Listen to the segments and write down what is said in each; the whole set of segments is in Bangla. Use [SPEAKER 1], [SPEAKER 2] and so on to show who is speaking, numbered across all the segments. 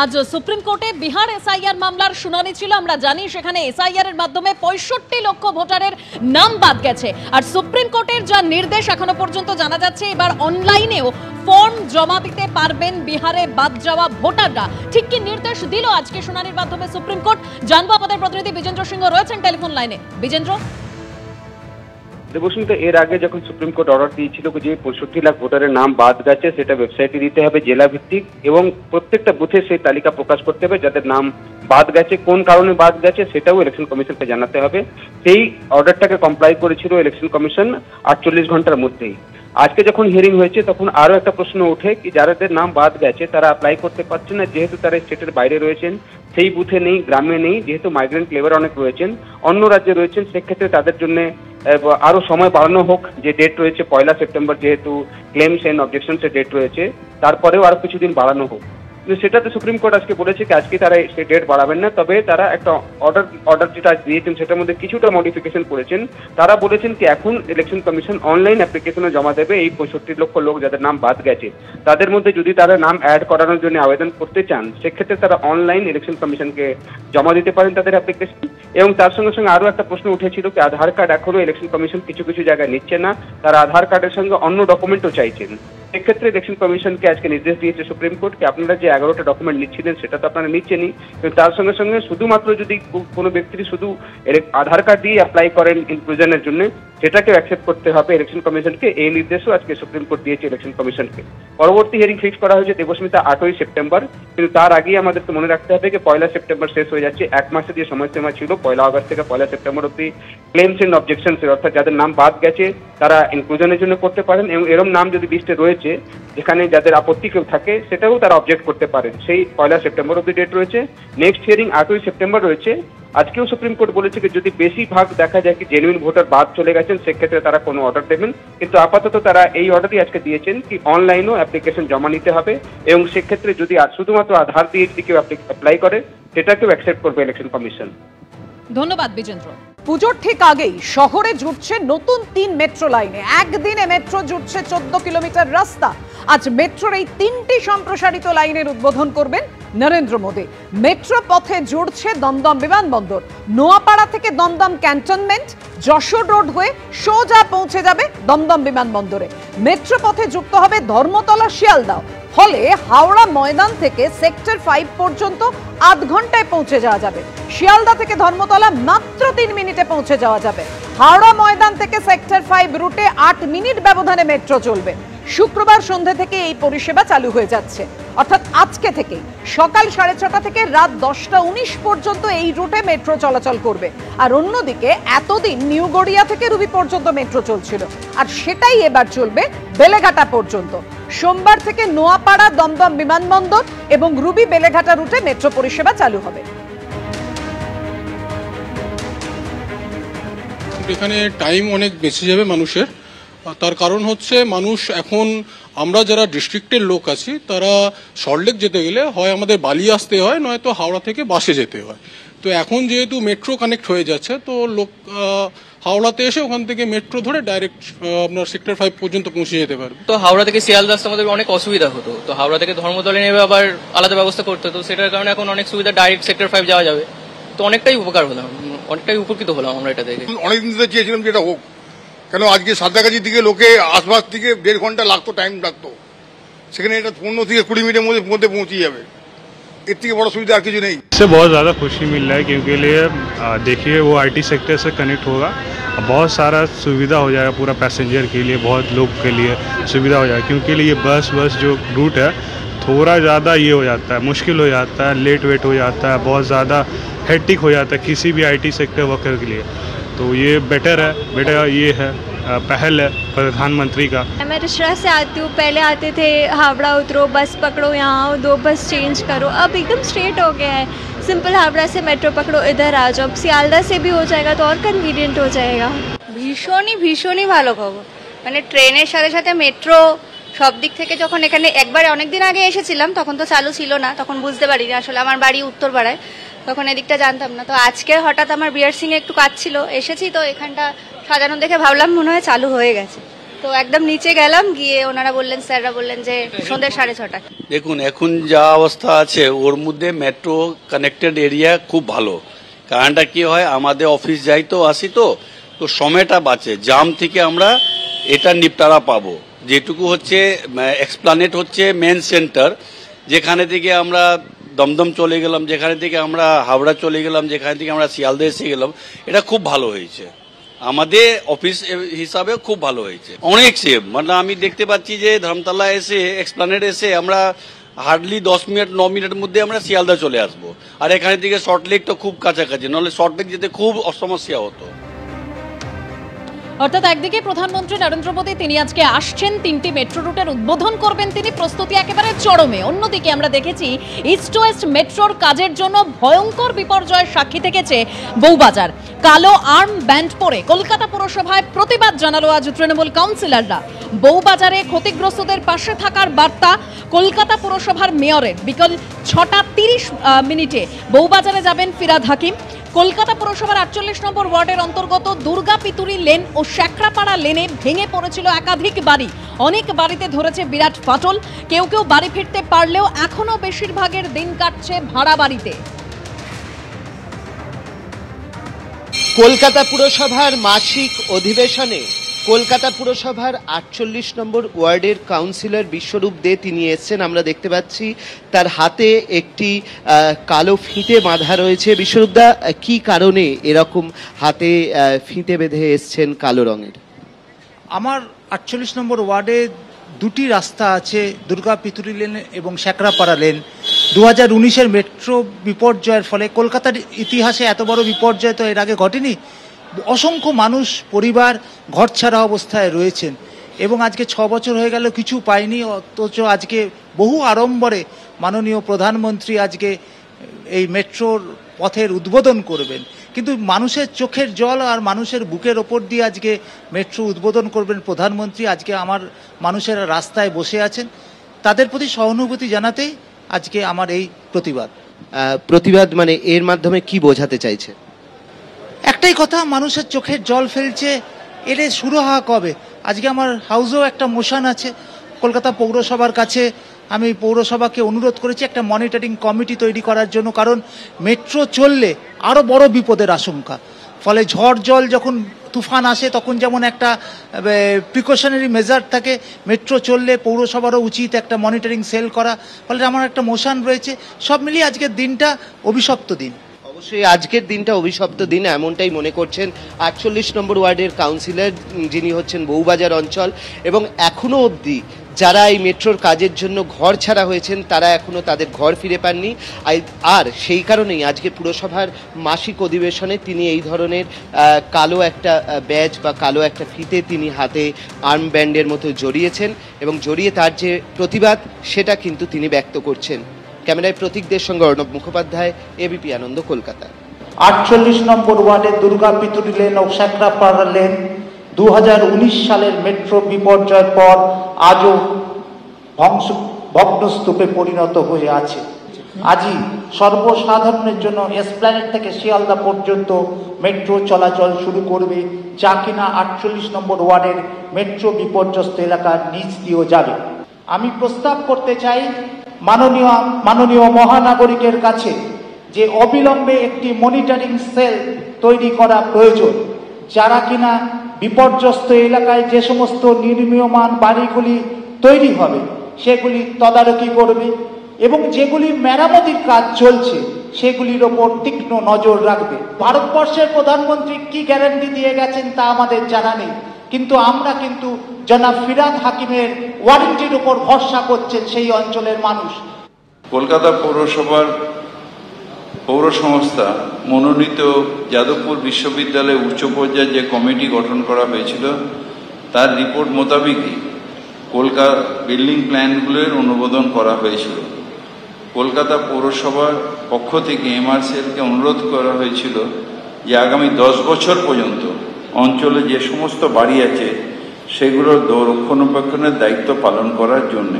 [SPEAKER 1] আজ সুপ্রিম কোর্টে বিহার এসআইআর মামলার শুনানি ছিল। আমরা জানি সেখানে এসআইআর এর মাধ্যমে 65 লক্ষ ভোটারের নাম বাদ গেছে। আর সুপ্রিম কোর্টের যা নির্দেশ এখনো পর্যন্ত জানা যাচ্ছে, এবার অনলাইনেও ফর্ম জমা দিতে পারবেন বিহারে বাদ যাওয়া ভোটাররা। ঠিক কি নির্দেশ দিল আজকে শুনানির মাধ্যমে সুপ্রিম কোর্ট, জানবো। আমাদের প্রতিনিধি বিজেন্দ্র সিংহ রয়েছেন টেলিফোন লাইনে। বিজেন্দ্র,
[SPEAKER 2] দেবস্মিতা, এর আগে যখন সুপ্রিম কোর্ট অর্ডার দিয়েছিল যে 65 লাখ ভোটারের নাম বাদ গেছে, সেটা ওয়েবসাইটে দিতে হবে জেলা ভিত্তিক, এবং প্রত্যেকটা বুথে সেই তালিকা প্রকাশ করতে হবে যাদের নাম বাদ গেছে, কোন কারণে বাদ গেছে সেটাও ইলেকশন কমিশনকে জানাতে হবে। সেই অর্ডারটাকে কমপ্লাই করেছিল ইলেকশন কমিশন 48 ঘন্টার মধ্যেই। আজকে যখন হিয়ারিং হয়েছে তখন আরো একটা প্রশ্ন ওঠে কি যাদের নাম বাদ গেছে তারা অ্যাপ্লাই করতে পারছে না, যেহেতু তারা স্টেটের বাইরে রয়েছেন, সেই বুথে নেই, গ্রামে নেই, যেহেতু মাইগ্রেন্ট লেবার অনেক রয়েছেন, অন্য রাজ্যে রয়েছেন, সেক্ষেত্রে তাদের জন্য আরো সময় বাড়ানো হোক। যে ডেট রয়েছে 1 সেপ্টেম্বর, যেহেতু ক্লেমস এন্ড অবজেকশনস এর ডেট রয়েছে, তারপরেও আরো কিছুদিন বাড়ানো হোক। সেটাতে সুপ্রিম কোর্ট আজকে বলেছে কি আজকে তারা সেই ডেট বাড়াবেন না, তবে তারা একটা অর্ডার যেটা দিয়েছেন সেটার মধ্যে কিছুটা মডিফিকেশন করেছেন। তারা বলেছেন কি এখন ইলেকশন কমিশন অনলাইন অ্যাপ্লিকেশনে জমা দেবে এই 65 লক্ষ লোক যাদের নাম বাদ গেছে, তাদের মধ্যে যদি তারা নাম অ্যাড করানোর জন্য আবেদন করতে চান, সেক্ষেত্রে তারা অনলাইন ইলেকশন কমিশনকে জমা দিতে পারেন তাদের অ্যাপ্লিকেশন। এবং তার সঙ্গে সঙ্গে আরো একটা প্রশ্ন উঠেছিল কি আধার কার্ড এখনো ইলেকশন কমিশন কিছু কিছু জায়গায় নিচ্ছে না, তারা আধার কার্ডের সঙ্গে অন্য ডকুমেন্টও চাইছেন। সেক্ষেত্রে ইলেকশন কমিশনকে আজকে নির্দেশ দিয়েছে সুপ্রিম কোর্ট কি আপনারা যে 11টা ডকুমেন্ট নিচ্ছিলেন সেটা তো আপনারা নিচ্ছেনই, কিন্তু তার সঙ্গে সঙ্গে শুধুমাত্র যদি কোনো ব্যক্তি শুধু আধার কার্ড দিয়ে অ্যাপ্লাই করেন ইনক্লুশনের জন্য, সেটাকেও অ্যাকসেপ্ট করতে হবে ইলেকশন কমিশনকে। এই নির্দেশও আজকে সুপ্রিম কোর্ট দিয়েছে ইলেকশন কমিশনকে। পরবর্তী হিয়ারিং ফিক্স করা হয়েছে দেবস্মিতা 8ই সেপ্টেম্বর, কিন্তু তার আগেই আমাদেরকে মনে রাখতে হবে যে 1 সেপ্টেম্বর শেষ হয়ে যাচ্ছে। এক মাসের যে সময়সীমা ছিল 1 আগস্ট থেকে 1 সেপ্টেম্বর অব্দি ক্লেমস এন্ড অবজেকশনস এর, অর্থাৎ যাদের নাম বাদ গেছে তারা ইনক্লুশনের জন্য করতে পারেন, এবং এরম নাম যদি লিস্টে রয়েছে যেখানে যাদের আপত্তি কেউ থাকে সেটাও তারা অবজেক্ট করতে পারেন। সেই 1 সেপ্টেম্বর অব্দি ডেট রয়েছে। নেক্সট হিয়ারিং 8ই সেপ্টেম্বর রয়েছে। আজকেও সুপ্রিম কোর্ট বলেছে যে যদি বেশি ভাগ দেখা যায় কি জেনুইন ভোটার বাদ চলে গেছেন, সেক্ষেত্রে তারা কোনো অর্ডার দেবেন, কিন্তু আপাতত তারা এই অর্ডারই আজকে দিয়েছেন কি অনলাইনও অ্যাপ্লিকেশন জমা নিতে হবে, এবং সেক্ষেত্রে যদি শুধুমাত্র আধার দিয়ে যদি কেউ অ্যাপ্লাই করে সেটাকেও অ্যাকসেপ্ট করবে ইলেকশন কমিশন।
[SPEAKER 1] ধন্যবাদ বিজেন্দ্র।
[SPEAKER 3] পুজোর ঠিক আগেই শহরে জুটছে নতুন 3 মেট্রো লাইনে। একদিনে মেট্রো জুটছে 14 কিলোমিটার রাস্তা। আজ মেট্রোর এই 3টি সম্প্রসারিত লাইনের উদ্বোধন করবেন নরেন্দ্র মোদী। মেট্রো পথে জুড়ছে দমদম বিমানবন্দর। নোয়াপাড়া থেকে দমদম ক্যান্টনমেন্ট, যশোর রোড হয়ে সোজা পৌঁছে যাবে দমদম বিমানবন্দরে। মেট্রো পথে যুক্ত হবে ধর্মতলা শিয়ালদহ, ফলে হাওড়া ময়দান থেকে সেক্টর 5 পর্যন্ত আধ ঘন্টায় পৌঁছে যাওয়া যাবে। শিয়ালদহ থেকে ধর্মতলা মাত্র 3 মিনিটে পৌঁছে যাওয়া যাবে। হাওড়া ময়দান থেকে সেক্টর 5 রুটে 8 মিনিট ব্যবধানে মেট্রো চলবে। শুক্রবার সন্ধ্যা থেকে এই পরিষেবা চালু হয়ে যাচ্ছে, অর্থাৎ আজকে থেকে সকাল 6:30 থেকে রাত 10:19 পর্যন্ত এই রুটে মেট্রো চলাচল করবে। আর অন্যদিকে এতদিন নিউ গড়িয়া থেকে রুবি পর্যন্ত মেট্রো চলছিল, আর সেটাই এবার চলবে বেলেঘাটা পর্যন্ত। সোমবার থেকে নোয়াপাড়া দমদম বিমানবন্দর এবং রুবি বেলেঘাটা রুটে মেট্রো পরিষেবা চালু হবে।
[SPEAKER 4] এখানে টাইম অনেক বেঁচে যাবে মানুষের, তার কারণ হচ্ছে মানুষ এখন আমরা যারা ডিস্ট্রিক্টের লোক আছি তারা সল্টলেক যেতে গেলে হয় আমাদের বালি আসতে হয়, নয়তো হাওড়া থেকে বাসে যেতে হয়। তো এখন যেহেতু মেট্রো কানেক্ট হয়ে যাচ্ছে, তো লোক হাওড়াতে এসে ওখান থেকে মেট্রো ধরে ডাইরেক্ট আপনার সেক্টর 5 পর্যন্ত পৌঁছে যেতে পারবে।
[SPEAKER 5] তো হাওড়া থেকে শিয়ালদহ আসতে আমাদের অনেক অসুবিধা হতো, তো হাওড়া থেকে ধর্মতলে নেবে আবার আলাদা ব্যবস্থা করতে হতো, সেটার কারণে এখন অনেক সুবিধা, ডাইরেক্ট সেক্টর 5 যাওয়া যাবে। তো অনেকটাই উপকার হলাম, অনেকটাই উপকৃত হলাম আমরা এটা থেকে।
[SPEAKER 6] অনেকদিন ধরে চেয়েছিলাম যেটা হোক, কেন আজকে সাঁতরাগাছির দিকে লোকে আসবাস থেকে 1.5 ঘন্টা লাগতো, টাইম লাগতো, সেখানে এটা 15 থেকে 20 মিনিটের মধ্যে পৌঁছে যাবে। এর থেকে বড় সুবিধা আর কিছু নেই।
[SPEAKER 7] इससे बहुत ज़्यादा खुशी मिल रहा है क्योंकि लिए देखिए वो आईटी सेक्टर से कनेक्ट होगा, बहुत सारा सुविधा हो जाएगा पूरा पैसेंजर के लिए, बहुत लोग के लिए सुविधा हो जाएगा, क्योंकि ये बस जो रूट है थोड़ा ज़्यादा ये हो जाता है, मुश्किल हो जाता है, लेट वेट हो जाता है, बहुत ज़्यादा हेक्टिक हो जाता है किसी भी आईटी सेक्टर वर्कर के लिए। तो ये बेटर है, ये है पहल है प्रधानमंत्री का।
[SPEAKER 8] मैं रिश्रा से आती हूँ, पहले आते थे हावड़ा उतरो, बस पकड़ो, यहाँ आओ, 2 बस चेंज करो, अब एकदम स्ट्रेट हो गया है। सिंपल हावड़ा से मेट्रो पकड़ो, इधर आ जाओ। सियालदह से भी हो जाएगा तो और कन्वीनियंट हो जाएगा।
[SPEAKER 9] ভীষণই ভালো খবর, মানে ট্রেনের সাথে সাথে মেট্রো সব দিক থেকে। যখন এখানে একবার অনেকদিন আগে এসেছিলাম তখন তো চালু ছিল না, তখন বুঝতে পারিনি, আসলে আমার বাড়ি উত্তরপাড়ায়, তখন এদিকটা জানতাম না। তো আজকে হঠাৎ আমার বিয়ার সিং একটু কাজ ছিল, এসেছি, তো এখানটা সাজানো দেখে ভাবলাম মনে হয় চালু হয়ে গেছে। তো একদম নিচে গেলাম, গিয়ে ওনারা বললেন, স্যাররা বললেন যে সন্ধ্যে 6:30।
[SPEAKER 10] দেখুন এখন যা অবস্থা আছে ওর মধ্যে মেট্রো কানেক্টেড এরিয়া খুব ভালো। কারণটা কি হয়, আমাদের অফিস যাই তো আসি তো সময়টা বাঁচে, জাম থেকে আমরা এটা নিপটারা পাবো। যেটুকু হচ্ছে এক্সপ্লানেট হচ্ছে মেন সেন্টার, যেখানে থেকে আমরা দমদম চলে গেলাম, যেখানে থেকে আমরা হাওড়া চলে গেলাম, যেখানে থেকে আমরা শিয়ালদা এসে গেলাম, এটা খুব ভালো হয়েছে। আমাদের অফিস হিসাবে খুব ভালো হয়েছে, অনেক সেভ। মানে আমি দেখতে পাচ্ছি যে ধর্মতলা এসে এক্সপ্লানেট এসে আমরা হার্ডলি 10 মিনিট 9 মিনিটের মধ্যে আমরা শিয়ালদা চলে আসবো। আর এখানে থেকে সল্টলেক তো খুব কাছাকাছি, নাহলে সল্টলেক যেতে খুব সমস্যা হতো।
[SPEAKER 1] অর্থাৎ একদিকে প্রধানমন্ত্রী নরেন্দ্র মোদী তিনি আজকে আসছেন, 3টি মেট্রো রুটের উদ্বোধন করবেন তিনি, প্রস্তুতি একেবারে চরমে। অন্যদিকে আমরা দেখেছি ইস্ট ওয়েস্ট মেট্রোর কাজের জন্য ভয়ঙ্কর বিপর্যয়ের সাক্ষী থেকেছে বউবাজার। কালো আর্ম ব্যান্ড পরে কলকাতা পুরসভায় প্রতিবাদ জানালো আজ তৃণমূল কাউন্সিলররা। বউবাজারে ক্ষতিগ্রস্তদের পাশে থাকার বার্তা কলকাতা পুরসভার মেয়রের। বিকেল 6:30 বউবাজারে যাবেন ফিরাদ হাকিম। কলকাতা পুরসভার 48 নম্বর ওয়ার্ডের অন্তর্গত দুর্গা পিতুরি লেন ও শেখরাপাড়া লেনে ভেঙে পড়েছিল একাধিক বাড়ি। অনেক বাড়িতে ধরেছে বিরাট ফাটল। কেউ কেউ বাড়ি ফিরতে পারলেও এখনো বেশিরভাগের দিন কাটছে ভাড়া বাড়িতে।
[SPEAKER 11] কলকাতা পুরসভার মাসিক অধিবেশনে কলকাতা পুরসভার 48 নম্বর ওয়ার্ডের কাউন্সিলর বিশ্বরূপ দে তিনি এসেছেন। আমরা দেখতে পাচ্ছি তার হাতে একটি কালো ফিতে বাঁধা রয়েছে। বিশ্বরূপ দা, কি কারণে এরকম হাতে ফিতে বেঁধে এসছেন কালো রঙের?
[SPEAKER 12] আমার 48 নম্বর ওয়ার্ডে দুটি রাস্তা আছে, দুর্গা পিতুরি লেন এবং শেখরাপাড়া লেন। 2019-এর মেট্রো বিপর্যয়ের ফলে কলকাতার ইতিহাসে এত বড় বিপর্যয় তো এর আগে ঘটেনি। অসংখ্য মানুষ, পরিবার ঘরছাড়া অবস্থায় রয়েছেন এবং আজকে 6 বছর হয়ে গেল কিছু পায়নি। অথচ আজকে বহু আড়ম্বরে মাননীয় প্রধানমন্ত্রী আজকে এই মেট্রোর পথের উদ্বোধন করবেন, কিন্তু মানুষের চোখের জল আর মানুষের বুকের ওপর দিয়ে আজকে মেট্রো উদ্বোধন করবেন প্রধানমন্ত্রী। আজকে আমার মানুষেরা রাস্তায় বসে আছেন, তাদের প্রতি সহানুভূতি জানাতেই আজকে আমার এই প্রতিবাদ।
[SPEAKER 11] মানে এর মাধ্যমে কি বোঝাতে চাইছে?
[SPEAKER 12] একটাই কথা, মানুষের চোখের জল ফেলছে, এর সুরাহা কবে? আজকে আমার হাউসেও একটা মোশন আছে কলকাতা পৌরসভার কাছে। আমি পৌরসভাকে অনুরোধ করেছি একটা মনিটরিং কমিটি তৈরি করার জন্য, কারণ মেট্রো চললে আরও বড় বিপদের আশঙ্কা। ফলে ঝড় জল যখন তুফান আসে তখন যেমন একটা প্রিকশনারি মেজার থাকে, মেট্রো চললে পৌরসভারও উচিত একটা মনিটরিং সেল করা। ফলে আমার একটা মোশন রয়েছে। সব মিলিয়ে আজকের দিনটা অভিশপ্ত দিন।
[SPEAKER 11] অবশ্যই আজকের দিনটা অভিশপ্ত দিন, এমনটাই মনে করছেন 48 নম্বর ওয়ার্ডের কাউন্সিলর, যিনি হচ্ছেন বউবাজার অঞ্চল। এবং এখনো অবধি যারা এই মেট্রোর কাজের জন্য ঘর ছাড়া হয়েছেন তারা এখনো তাদের ঘর ফিরে পাননি। আর সেই কারণেই আজকে পুরসভার মাসিক অধিবেশনে তিনি এই ধরনের কালো একটা ব্যাজ বা কালো একটা ফিতে তিনি হাতে আর্ম ব্যান্ডের মতো জড়িয়েছেন এবং জড়িয়ে তার যে প্রতিবাদ সেটা কিন্তু তিনি ব্যক্ত করছেন। ক্যামেরায় প্রতীকদের সঙ্গে অর্ণব মুখোপাধ্যায়, এবিপি আনন্দ, কলকাতা।
[SPEAKER 12] 48 নম্বর ওয়ার্ডে দুর্গা পিতুরি লেন ও শেখরাপাড়া লেন 2019 সালের মেট্রো বিপর্যয়ের পর আজও ভগ্নস্তূপে পরিণত হয়ে আছে। আজই সর্বসাধারণের জন্য এসপ্ল্যানেড থেকে শিয়ালদা পর্যন্ত মেট্রো চলাচল শুরু করবে, যা কিনা 48 নম্বর ওয়ার্ডের মেট্রো বিপর্যস্ত এলাকার নিচ দিয়েও যাবে। আমি প্রস্তাব করতে চাই মাননীয় মহানাগরিকের কাছে যে অবিলম্বে একটি মনিটরিং সেল তৈরি করা প্রয়োজন, যারা কিনা বিপর্যস্ত এলাকায় যে সমস্ত নির্মীয়মান বাড়িগুলি তৈরি হবে সেগুলি তদারকি করবে এবং যেগুলি মেরামতির কাজ চলছে সেগুলির ওপর তীক্ষ্ণ নজর রাখবে। ভারতবর্ষের প্রধানমন্ত্রী কি গ্যারান্টি দিয়ে গেছেন তা আমাদের জানা নেই, কিন্তু আমরা কিন্তু জনাব ফিরাদ হাকিমের ওয়ারেন্টির উপর ভরসা করছেন সেই অঞ্চলের মানুষ।
[SPEAKER 13] কলকাতা পৌরসভার পৌর সংস্থা মনোনীত যাদবপুর বিশ্ববিদ্যালয়ে উচ্চ পর্যায়ে যে কমিটি গঠন করা হয়েছিল তার রিপোর্ট মোতাবেকই কলকাতা বিল্ডিং প্ল্যানগুলোর অনুমোদন করা হয়েছিল। কলকাতা পৌরসভার পক্ষ থেকে এমআরসিএলকে অনুরোধ করা হয়েছিল যে আগামী 10 বছর পর্যন্ত অঞ্চলে যে সমস্ত বাড়ি আছে সেগুলোর রক্ষণাবেক্ষণের দায়িত্ব পালন করার জন্য।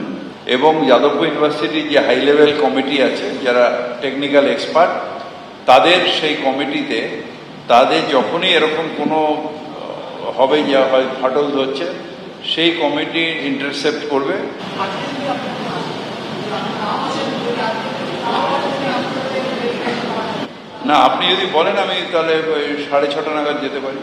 [SPEAKER 13] এবং যাদবপুর ইউনিভার্সিটির যে হাই লেভেল কমিটি আছে যারা টেকনিক্যাল এক্সপার্ট, তাদের সেই কমিটিতে তাদের যখনই এরকম কোনো হবে যা হয় ফাটল ধরছে সেই কমিটি ইন্টারসেপ্ট করবে। না, আপনি যদি বলেন আমি তাহলে 6:30 নাগাদ যেতে পারি।